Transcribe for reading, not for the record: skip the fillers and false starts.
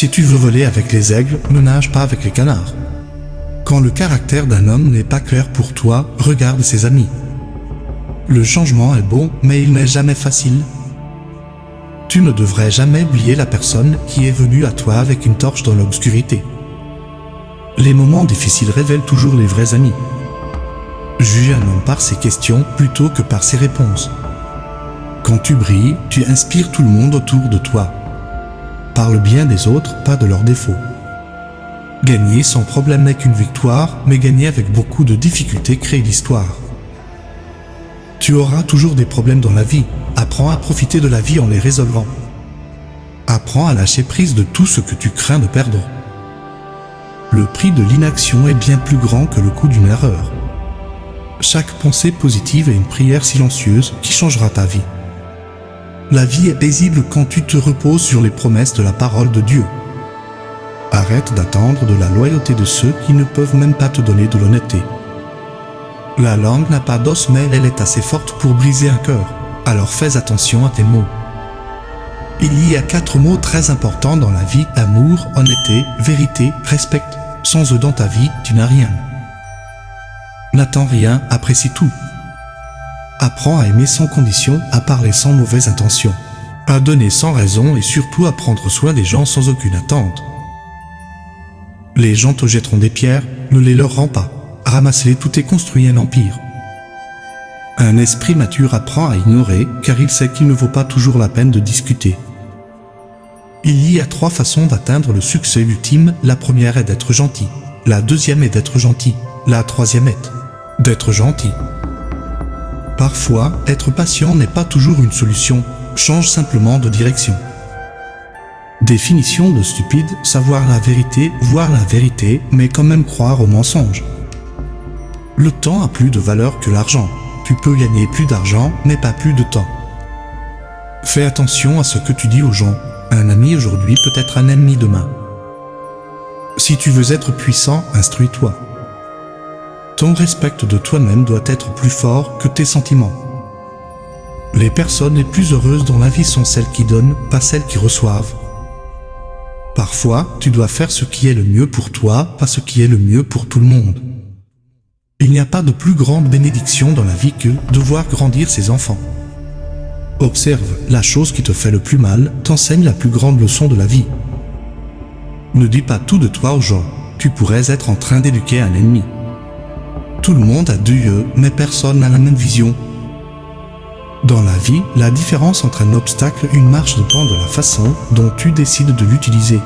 Si tu veux voler avec les aigles, ne nage pas avec les canards. Quand le caractère d'un homme n'est pas clair pour toi, regarde ses amis. Le changement est bon, mais il n'est jamais facile. Tu ne devrais jamais oublier la personne qui est venue à toi avec une torche dans l'obscurité. Les moments difficiles révèlent toujours les vrais amis. Juge un homme par ses questions plutôt que par ses réponses. Quand tu brilles, tu inspires tout le monde autour de toi. Parle bien des autres, pas de leurs défauts. Gagner sans problème n'est qu'une victoire, mais gagner avec beaucoup de difficultés crée l'histoire. Tu auras toujours des problèmes dans la vie. Apprends à profiter de la vie en les résolvant. Apprends à lâcher prise de tout ce que tu crains de perdre. Le prix de l'inaction est bien plus grand que le coût d'une erreur. Chaque pensée positive est une prière silencieuse qui changera ta vie. La vie est paisible quand tu te reposes sur les promesses de la parole de Dieu. Arrête d'attendre de la loyauté de ceux qui ne peuvent même pas te donner de l'honnêteté. La langue n'a pas d'os, mais elle est assez forte pour briser un cœur. Alors fais attention à tes mots. Il y a 4 mots très importants dans la vie: amour, honnêteté, vérité, respect. Sans eux dans ta vie, tu n'as rien. N'attends rien, apprécie tout. Apprends à aimer sans condition, à parler sans mauvaise intention, à donner sans raison et surtout à prendre soin des gens sans aucune attente. Les gens te jetteront des pierres, ne les leur rends pas. Ramasse-les, tout est construit un empire. Un esprit mature apprend à ignorer, car il sait qu'il ne vaut pas toujours la peine de discuter. Il y a 3 façons d'atteindre le succès ultime. La première est d'être gentil. La deuxième est d'être gentil. La troisième est d'être gentil. Parfois, être patient n'est pas toujours une solution. Change simplement de direction. Définition de stupide: savoir la vérité, voir la vérité, mais quand même croire au mensonge. Le temps a plus de valeur que l'argent. Tu peux gagner plus d'argent, mais pas plus de temps. Fais attention à ce que tu dis aux gens. Un ami aujourd'hui peut être un ennemi demain. Si tu veux être puissant, instruis-toi. Ton respect de toi-même doit être plus fort que tes sentiments. Les personnes les plus heureuses dans la vie sont celles qui donnent, pas celles qui reçoivent. Parfois, tu dois faire ce qui est le mieux pour toi, pas ce qui est le mieux pour tout le monde. Il n'y a pas de plus grande bénédiction dans la vie que de voir grandir ses enfants. Observe, la chose qui te fait le plus mal t'enseigne la plus grande leçon de la vie. Ne dis pas tout de toi aux gens, tu pourrais être en train d'éduquer un ennemi. Tout le monde a 2 yeux, mais personne n'a la même vision. Dans la vie, la différence entre un obstacle et une marche dépend de la façon dont tu décides de l'utiliser.